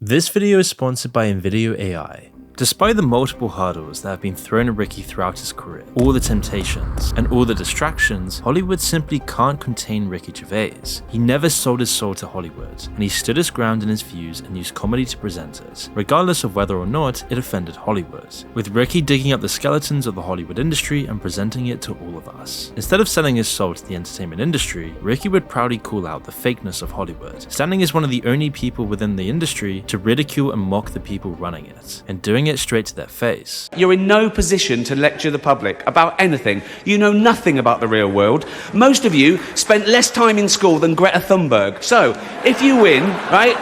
This video is sponsored by NVIDIA AI. Despite the multiple hurdles that have been thrown at Ricky throughout his career, all the temptations, and all the distractions, Hollywood simply can't contain Ricky Gervais. He never sold his soul to Hollywood, and he stood his ground in his views and used comedy to present it, regardless of whether or not it offended Hollywood. With Ricky digging up the skeletons of the Hollywood industry and presenting it to all of us. Instead of selling his soul to the entertainment industry, Ricky would proudly call out the fakeness of Hollywood, standing as one of the only people within the industry to ridicule and mock the people running it, and doing it straight to their face. You're in no position to lecture the public about anything. You know nothing about the real world. Most of you spent less time in school than Greta Thunberg. So, if you win, right,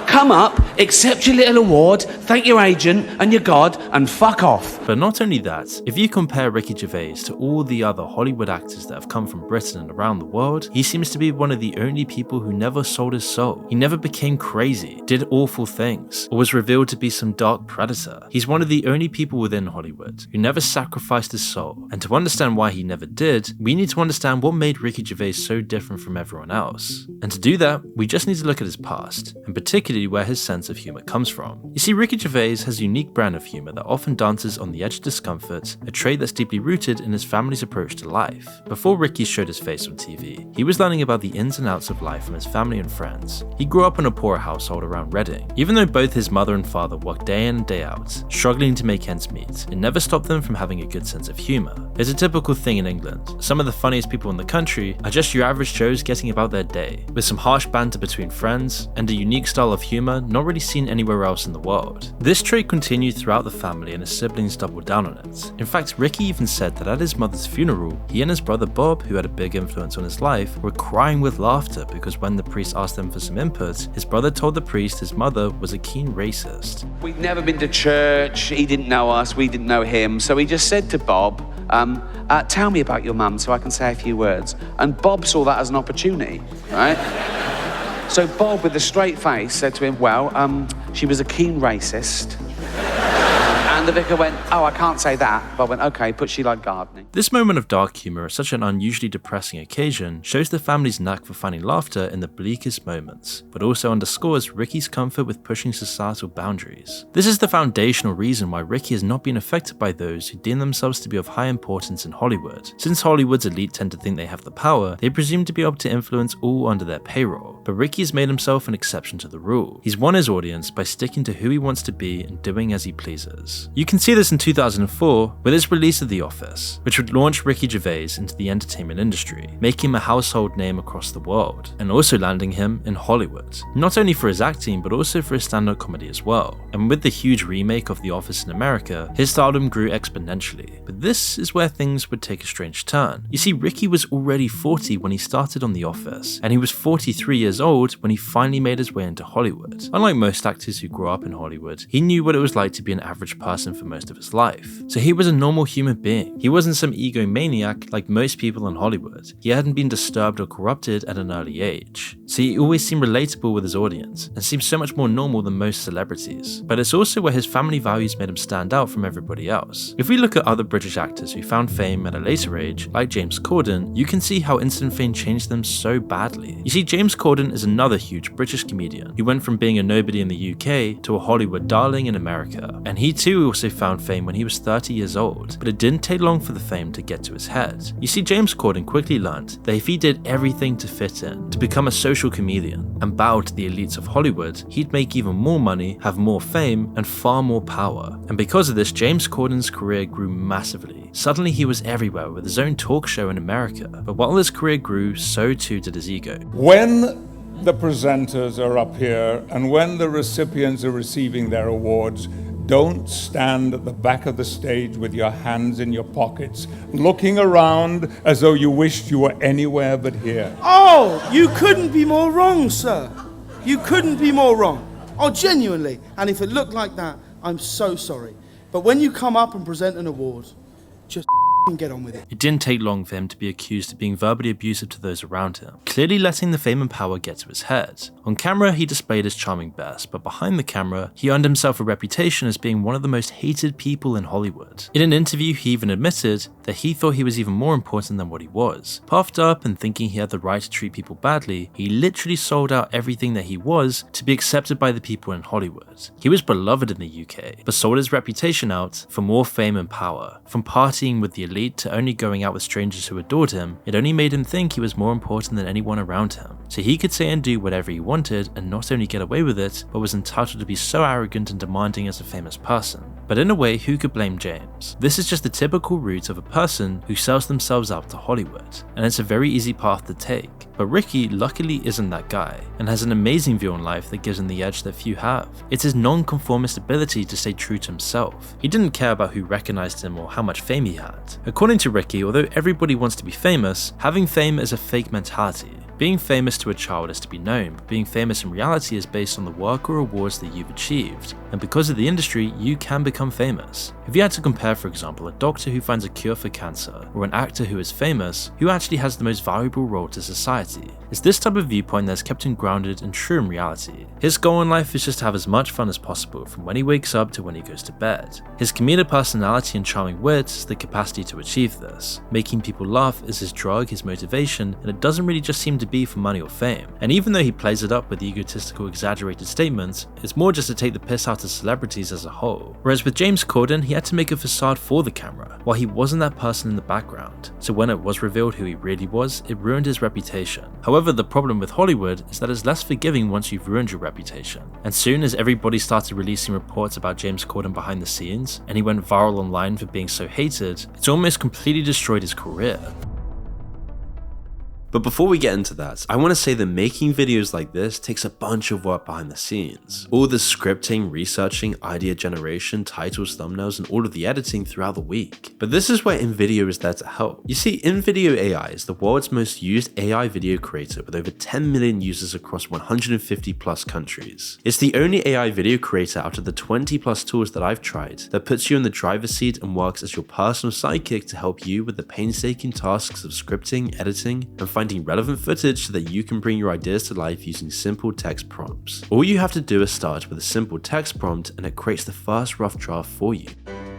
come up, accept your little award, thank your agent and your God, and fuck off. But not only that, if you compare Ricky Gervais to all the other Hollywood actors that have come from Britain and around the world, he seems to be one of the only people who never sold his soul. He never became crazy, did awful things, or was revealed to be some dark predator. He's one of the only people within Hollywood who never sacrificed his soul. And to understand why he never did, we need to understand what made Ricky Gervais so different from everyone else. And to do that, we just need to look at his past, and particularly where his sense of humor comes from. You see, Ricky Gervais has a unique brand of humor that often dances on the edge of discomfort, a trait that's deeply rooted in his family's approach to life. Before Ricky showed his face on TV, he was learning about the ins and outs of life from his family and friends. He grew up in a poor household around Reading. Even though both his mother and father worked day in and day out, struggling to make ends meet, it never stopped them from having a good sense of humor. It's a typical thing in England. Some of the funniest people in the country are just your average Joes getting about their day, with some harsh banter between friends, and a unique style of humor not really seen anywhere else in the world. This trait continued throughout the family and his siblings doubled down on it. In fact, Ricky even said that at his mother's funeral, he and his brother Bob, who had a big influence on his life, were crying with laughter because when the priest asked them for some input, his brother told the priest his mother was a keen racist. We'd never been to church, he didn't know us, we didn't know him, so he just said to Bob, tell me about your mum so I can say a few words. And Bob saw that as an opportunity, right? So Bob, with a straight face, said to him, well, she was a keen racist. And the vicar went, oh, I can't say that. Bob went, okay, but she liked gardening. This moment of dark humor at such an unusually depressing occasion shows the family's knack for finding laughter in the bleakest moments, but also underscores Ricky's comfort with pushing societal boundaries. This is the foundational reason why Ricky has not been affected by those who deem themselves to be of high importance in Hollywood. Since Hollywood's elite tend to think they have the power, they presume to be able to influence all under their payroll. But Ricky has made himself an exception to the rule. He's won his audience by sticking to who he wants to be and doing as he pleases. You can see this in 2004 with his release of The Office, which would launch Ricky Gervais into the entertainment industry, making him a household name across the world, and also landing him in Hollywood, not only for his acting but also for his stand-up comedy as well. And with the huge remake of The Office in America, his stardom grew exponentially. But this is where things would take a strange turn. You see, Ricky was already 40 when he started on The Office, and he was 43 years old when he finally made his way into Hollywood. Unlike most actors who grew up in Hollywood, he knew what it was like to be an average person for most of his life. So he was a normal human being. He wasn't some egomaniac like most people in Hollywood. He hadn't been disturbed or corrupted at an early age. So he always seemed relatable with his audience, and seemed so much more normal than most celebrities. But it's also where his family values made him stand out from everybody else. If we look at other British actors who found fame at a later age, like James Corden, you can see how instant fame changed them so badly. You see, James Corden is another huge British comedian who went from being a nobody in the UK to a Hollywood darling in America. And he too also found fame when he was 30 years old, but it didn't take long for the fame to get to his head. You see, James Corden quickly learned that if he did everything to fit in, to become a social chameleon, and bow to the elites of Hollywood, he'd make even more money, have more fame, and far more power. And because of this, James Corden's career grew massively. Suddenly he was everywhere with his own talk show in America. But while his career grew, so too did his ego. When the presenters are up here and when the recipients are receiving their awards, don't stand at the back of the stage with your hands in your pockets, looking around as though you wished you were anywhere but here. Oh, you couldn't be more wrong, sir. You couldn't be more wrong. Oh, genuinely. And if it looked like that, I'm so sorry. But when you come up and present an award, just get on with it. It didn't take long for him to be accused of being verbally abusive to those around him, clearly letting the fame and power get to his head. On camera, he displayed his charming best, but behind the camera, he earned himself a reputation as being one of the most hated people in Hollywood. In an interview, he even admitted that he thought he was even more important than what he was. Puffed up and thinking he had the right to treat people badly, he literally sold out everything that he was to be accepted by the people in Hollywood. He was beloved in the UK, but sold his reputation out for more fame and power. From partying with the elite to only going out with strangers who adored him, it only made him think he was more important than anyone around him. So he could say and do whatever he wanted and not only get away with it, but was entitled to be so arrogant and demanding as a famous person. But in a way, who could blame James? This is just the typical route of a person who sells themselves out to Hollywood, and it's a very easy path to take. But Ricky luckily isn't that guy, and has an amazing view on life that gives him the edge that few have. It's his non-conformist ability to stay true to himself. He didn't care about who recognized him or how much fame he had. According to Ricky, although everybody wants to be famous, having fame is a fake mentality. Being famous to a child is to be known, but being famous in reality is based on the work or awards that you've achieved. And because of the industry, you can become famous. If you had to compare, for example, a doctor who finds a cure for cancer, or an actor who is famous, who actually has the most valuable role to society? It's this type of viewpoint that has kept him grounded and true in reality. His goal in life is just to have as much fun as possible from when he wakes up to when he goes to bed. His comedic personality and charming wit has the capacity to achieve this. Making people laugh is his drug, his motivation, and it doesn't really just seem to be for money or fame. And even though he plays it up with egotistical, exaggerated statements, it's more just to take the piss out of celebrities as a whole. Whereas with James Corden, he had to make a facade for the camera, while he wasn't that person in the background. So when it was revealed who he really was, it ruined his reputation. However, the problem with Hollywood is that it's less forgiving once you've ruined your reputation. And soon as everybody started releasing reports about James Corden behind the scenes, and he went viral online for being so hated, it's almost completely destroyed his career. But before we get into that, I want to say that making videos like this takes a bunch of work behind the scenes. All the scripting, researching, idea generation, titles, thumbnails, and all of the editing throughout the week. But this is where InVideo is there to help. You see, InVideo AI is the world's most used AI video creator with over 10 million users across 150 plus countries. It's the only AI video creator out of the 20 plus tools that I've tried that puts you in the driver's seat and works as your personal sidekick to help you with the painstaking tasks of scripting, editing, and finding relevant footage so that you can bring your ideas to life using simple text prompts. All you have to do is start with a simple text prompt and it creates the first rough draft for you.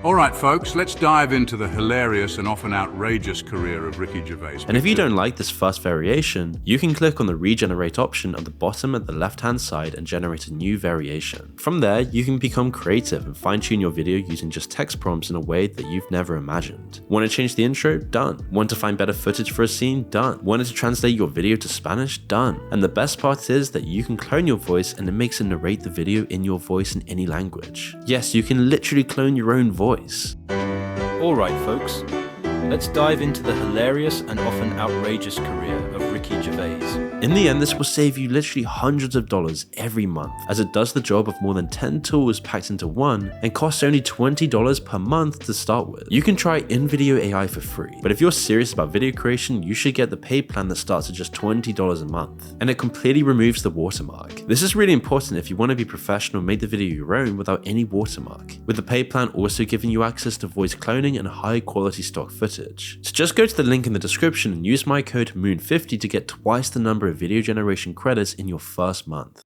Alright folks, let's dive into the hilarious and often outrageous career of Ricky Gervais. And if you don't like this first variation, you can click on the regenerate option at the bottom at the left hand side and generate a new variation. From there, you can become creative and fine tune your video using just text prompts in a way that you've never imagined. Want to change the intro? Done. Want to find better footage for a scene? Done. Wanted to translate your video to Spanish? Done. And the best part is that you can clone your voice and it makes it narrate the video in your voice in any language. Yes, you can literally clone your own voice. Alright folks, let's dive into the hilarious and often outrageous career of Ricky Gervais. In the end, this will save you literally hundreds of dollars every month, as it does the job of more than 10 tools packed into one and costs only $20 per month to start with. You can try InVideo AI for free, but if you're serious about video creation, you should get the paid plan that starts at just $20 a month, and it completely removes the watermark. This is really important if you want to be professional and make the video your own without any watermark, with the paid plan also giving you access to voice cloning and high quality stock footage. So just go to the link in the description and use my code MOON50 to get twice the number of video generation credits in your first month.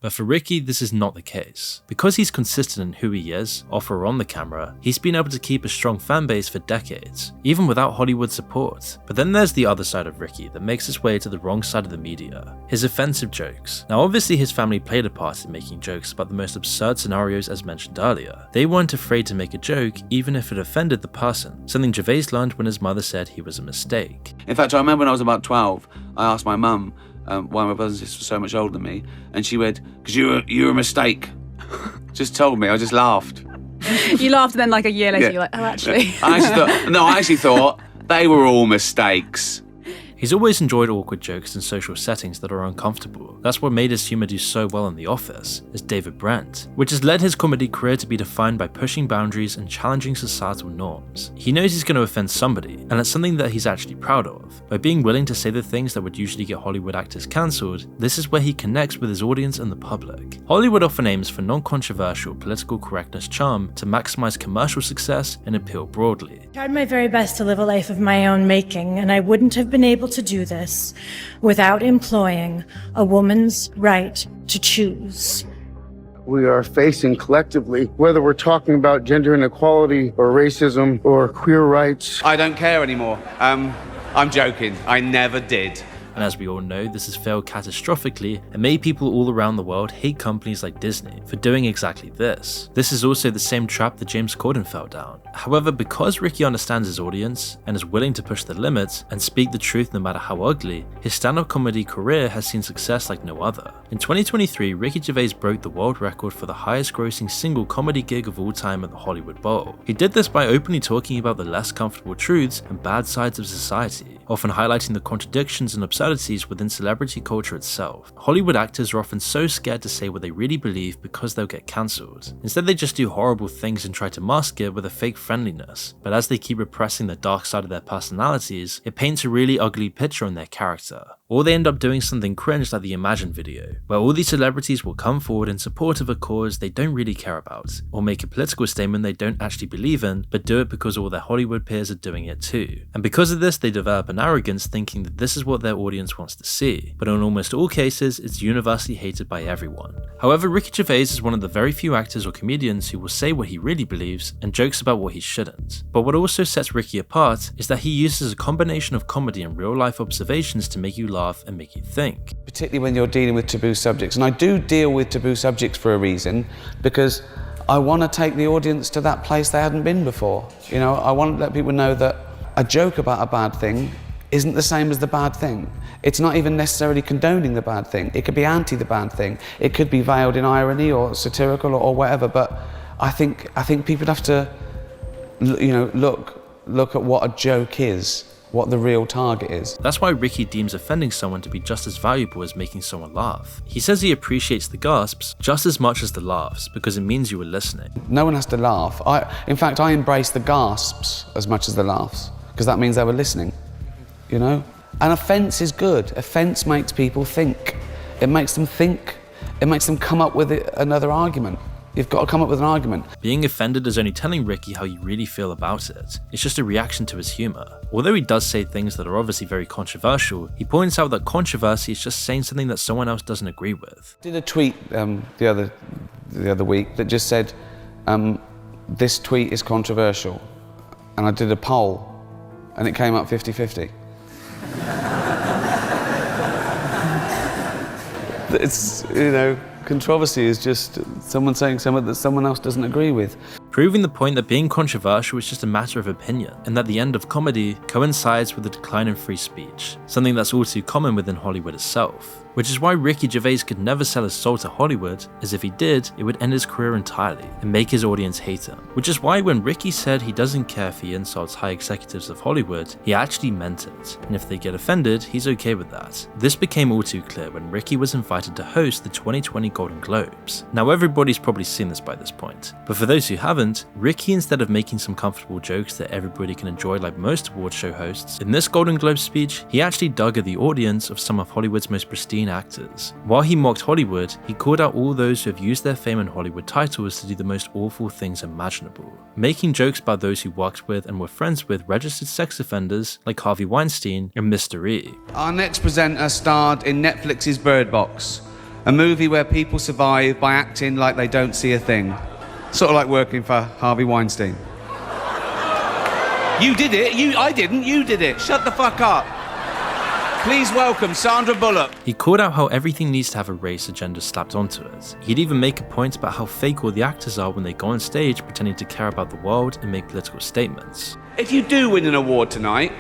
But for Ricky, this is not the case. Because he's consistent in who he is, off or on the camera, he's been able to keep a strong fan base for decades, even without Hollywood support. But then there's the other side of Ricky that makes its way to the wrong side of the media, his offensive jokes. Now obviously his family played a part in making jokes about the most absurd scenarios as mentioned earlier. They weren't afraid to make a joke even if it offended the person, something Gervais learned when his mother said he was a mistake. In fact, I remember when I was about 12, I asked my mum why my brothers and sisters were so much older than me, and she went, "Because you're a mistake." Just told me, I just laughed. You laughed and then like a year later you're like, oh actually. I actually thought they were all mistakes. He's always enjoyed awkward jokes in social settings that are uncomfortable. That's what made his humor do so well in The Office, as David Brent, which has led his comedy career to be defined by pushing boundaries and challenging societal norms. He knows he's going to offend somebody, and it's something that he's actually proud of. By being willing to say the things that would usually get Hollywood actors cancelled, this is where he connects with his audience and the public. Hollywood often aims for non-controversial political correctness charm to maximize commercial success and appeal broadly. I tried my very best to live a life of my own making, and I wouldn't have been able to do this without employing a woman's right to choose. We are facing collectively, whether we're talking about gender inequality or racism or queer rights. I don't care anymore. I'm joking. I never did. And as we all know, this has failed catastrophically and made people all around the world hate companies like Disney for doing exactly this. This is also the same trap that James Corden fell down. However, because Ricky understands his audience and is willing to push the limits and speak the truth no matter how ugly, his stand-up comedy career has seen success like no other. In 2023, Ricky Gervais broke the world record for the highest grossing single comedy gig of all time at the Hollywood Bowl. He did this by openly talking about the less comfortable truths and bad sides of society, often highlighting the contradictions and absurdities within celebrity culture itself. Hollywood actors are often so scared to say what they really believe because they'll get cancelled. Instead, they just do horrible things and try to mask it with a fake friendliness. But as they keep repressing the dark side of their personalities, it paints a really ugly picture on their character. Or they end up doing something cringe like the Imagine video, where all these celebrities will come forward in support of a cause they don't really care about, or make a political statement they don't actually believe in, but do it because all their Hollywood peers are doing it too. And because of this, they develop an arrogance thinking that this is what their audience wants to see, but in almost all cases, it's universally hated by everyone. However, Ricky Gervais is one of the very few actors or comedians who will say what he really believes and jokes about what he shouldn't. But what also sets Ricky apart is that he uses a combination of comedy and real life observations to make you laugh and make you think. Particularly when you're dealing with taboo subjects. And I do deal with taboo subjects for a reason, because I want to take the audience to that place they hadn't been before. You know, I want to let people know that a joke about a bad thing isn't the same as the bad thing. It's not even necessarily condoning the bad thing. It could be anti the bad thing. It could be veiled in irony or satirical or whatever. But I think people have to, you know, look at what a joke is, what the real target is. That's why Ricky deems offending someone to be just as valuable as making someone laugh. He says he appreciates the gasps just as much as the laughs because it means you were listening. No one has to laugh. In fact, I embrace the gasps as much as the laughs because that means they were listening, you know? And offence is good. Offence makes people think. It makes them think. It makes them come up with another argument. You've got to come up with an argument. Being offended is only telling Ricky how you really feel about it. It's just a reaction to his humour. Although he does say things that are obviously very controversial, he points out that controversy is just saying something that someone else doesn't agree with. I did a tweet the other week that just said, this tweet is controversial. And I did a poll, and it came up 50-50. It's, you know, controversy is just someone saying something that someone else doesn't agree with. Proving the point that being controversial is just a matter of opinion, and that the end of comedy coincides with the decline in free speech, something that's all too common within Hollywood itself. Which is why Ricky Gervais could never sell his soul to Hollywood, as if he did, it would end his career entirely and make his audience hate him. Which is why when Ricky said he doesn't care if he insults high executives of Hollywood, he actually meant it, and if they get offended, he's okay with that. This became all too clear when Ricky was invited to host the 2020 Golden Globes. Now everybody's probably seen this by this point, but for those who haven't, Ricky, instead of making some comfortable jokes that everybody can enjoy like most award show hosts, in this Golden Globe speech, he actually dug at the audience of some of Hollywood's most pristine actors. While he mocked Hollywood, he called out all those who have used their fame and Hollywood titles to do the most awful things imaginable, making jokes about those who worked with and were friends with registered sex offenders like Harvey Weinstein and Mr. E. Our next presenter starred in Netflix's Bird Box, a movie where people survive by acting like they don't see a thing. Sort of like working for Harvey Weinstein. You did it. I didn't. You did it. Shut the fuck up. Please welcome Sandra Bullock. He called out how everything needs to have a race agenda slapped onto it. He'd even make a point about how fake all the actors are when they go on stage pretending to care about the world and make political statements. If you do win an award tonight,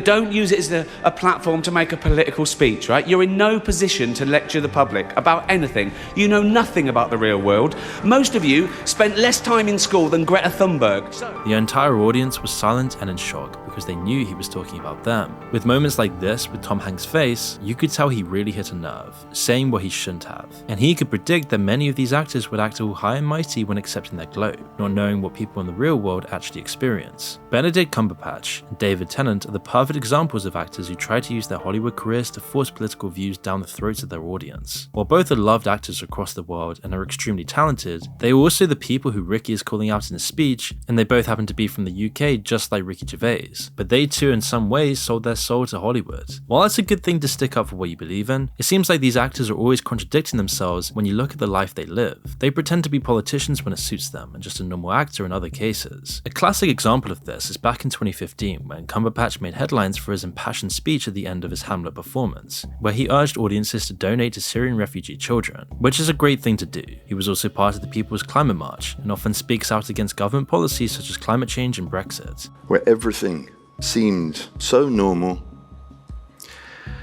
don't use it as a platform to make a political speech, right? You're in no position to lecture the public about anything. You know nothing about the real world. Most of you spent less time in school than Greta Thunberg. The entire audience was silent and in shock because they knew he was talking about them. With moments like this with Tom Hanks' face, you could tell he really hit a nerve, saying what he shouldn't have. And he could predict that many of these actors would act all high and mighty when accepting their globe, not knowing what people in the real world actually experience. Benedict Cumberbatch and David Tennant are the perfect examples of actors who try to use their Hollywood careers to force political views down the throats of their audience. While both are loved actors across the world and are extremely talented, they are also the people who Ricky is calling out in his speech, and they both happen to be from the UK just like Ricky Gervais. But they too in some ways sold their soul to Hollywood. While it's a good thing to stick up for what you believe in, it seems like these actors are always contradicting themselves when you look at the life they live. They pretend to be politicians when it suits them and just a normal actor in other cases. A classic example of this is back in 2015 when Cumberbatch made headlines for his impassioned speech at the end of his Hamlet performance, where he urged audiences to donate to Syrian refugee children, which is a great thing to do. He was also part of the People's Climate March and often speaks out against government policies such as climate change and Brexit. Where everything seemed so normal,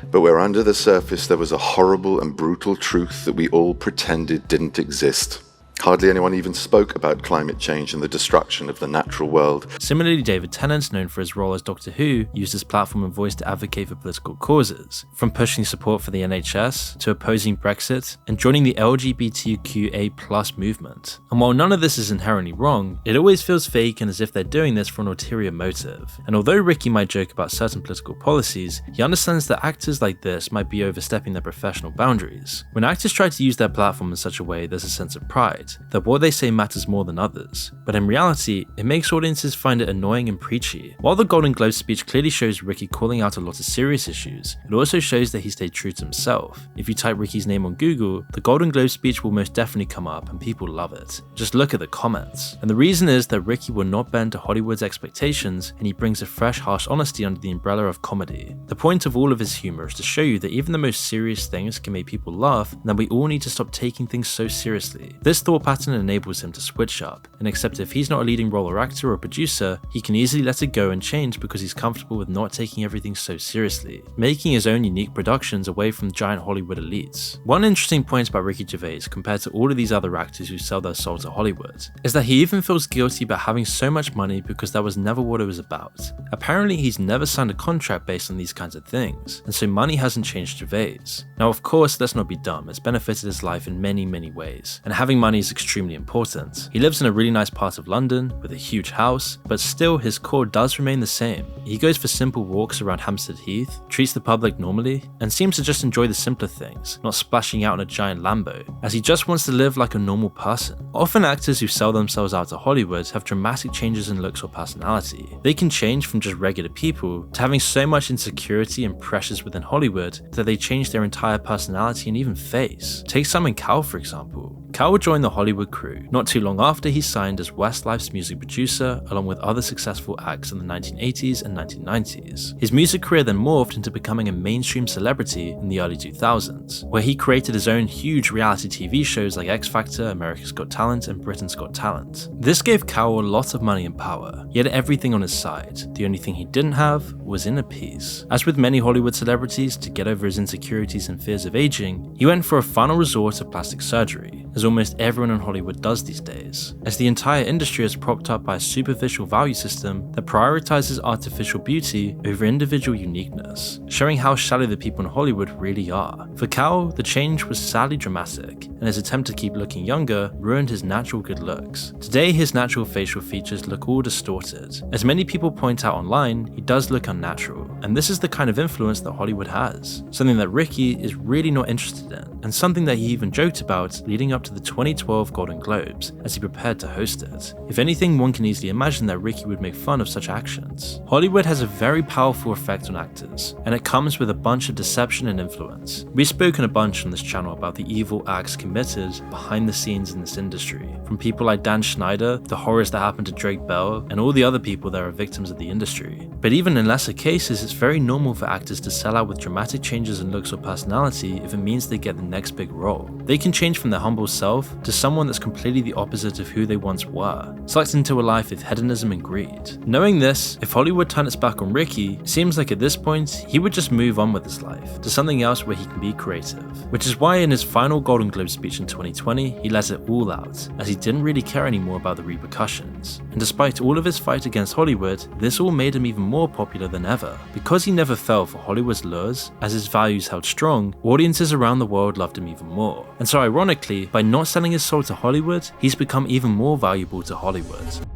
but where under the surface there was a horrible and brutal truth that we all pretended didn't exist. Hardly anyone even spoke about climate change and the destruction of the natural world. Similarly, David Tennant, known for his role as Doctor Who, used his platform and voice to advocate for political causes, from pushing support for the NHS to opposing Brexit and joining the LGBTQA+ movement. And while none of this is inherently wrong, it always feels fake and as if they're doing this for an ulterior motive. And although Ricky might joke about certain political policies, he understands that actors like this might be overstepping their professional boundaries. When actors try to use their platform in such a way, there's a sense of pride, that what they say matters more than others, but in reality, it makes audiences find it annoying and preachy. While the Golden Globe speech clearly shows Ricky calling out a lot of serious issues, it also shows that he stayed true to himself. If you type Ricky's name on Google, the Golden Globe speech will most definitely come up and people love it. Just look at the comments. And the reason is that Ricky will not bend to Hollywood's expectations, and he brings a fresh, harsh honesty under the umbrella of comedy. The point of all of his humor is to show you that even the most serious things can make people laugh, and that we all need to stop taking things so seriously. This thought pattern enables him to switch up and accept if he's not a leading role or actor or producer, he can easily let it go and change because he's comfortable with not taking everything so seriously, making his own unique productions away from giant Hollywood elites. One interesting point about Ricky Gervais compared to all of these other actors who sell their soul to Hollywood is that he even feels guilty about having so much money because that was never what it was about. Apparently he's never signed a contract based on these kinds of things, and so money hasn't changed Gervais. Now of course, let's not be dumb, it's benefited his life in many ways, and having money is extremely important. He lives in a really nice part of London with a huge house, but still his core does remain the same. He goes for simple walks around Hampstead Heath, treats the public normally, and seems to just enjoy the simpler things, not splashing out in a giant Lambo, as he just wants to live like a normal person. Often actors who sell themselves out to Hollywood have dramatic changes in looks or personality. They can change from just regular people to having so much insecurity and pressures within Hollywood that they change their entire personality and even face. Take Simon Cowell for example. Cowell joined the Hollywood crew not too long after he signed as Westlife's music producer along with other successful acts in the 1980s and 1990s. His music career then morphed into becoming a mainstream celebrity in the early 2000s, where he created his own huge reality TV shows like X Factor, America's Got Talent, and Britain's Got Talent. This gave Cowell a lot of money and power. He had everything on his side. The only thing he didn't have was inner peace. As with many Hollywood celebrities, to get over his insecurities and fears of aging, he went for a final resort of plastic surgery, as almost everyone in Hollywood does these days, as the entire industry is propped up by a superficial value system that prioritizes artificial beauty over individual uniqueness, showing how shallow the people in Hollywood really are. For Cowell, the change was sadly dramatic, and his attempt to keep looking younger ruined his natural good looks. Today, his natural facial features look all distorted. As many people point out online, he does look unnatural, and this is the kind of influence that Hollywood has, something that Ricky is really not interested in, and something that he even joked about leading up to the 2012 Golden Globes as he prepared to host it. If anything, one can easily imagine that Ricky would make fun of such actions. Hollywood has a very powerful effect on actors, and it comes with a bunch of deception and influence. We've spoken a bunch on this channel about the evil acts committed behind the scenes in this industry, from people like Dan Schneider, the horrors that happened to Drake Bell, and all the other people that are victims of the industry. But even in lesser cases, it's very normal for actors to sell out with dramatic changes in looks or personality if it means they get the next big role. They can change from their humble self to someone that's completely the opposite of who they once were, sucked into a life of hedonism and greed. Knowing this, if Hollywood turned its back on Ricky, it seems like at this point, he would just move on with his life to something else where he can be creative. Which is why in his final Golden Globes speech in 2020, he let it all out, as he didn't really care anymore about the repercussions. And despite all of his fight against Hollywood, this all made him even more popular than ever. Because he never fell for Hollywood's lures, as his values held strong, audiences around the world loved him even more. And so ironically, by not selling his soul to Hollywood, he's become even more valuable to Hollywood.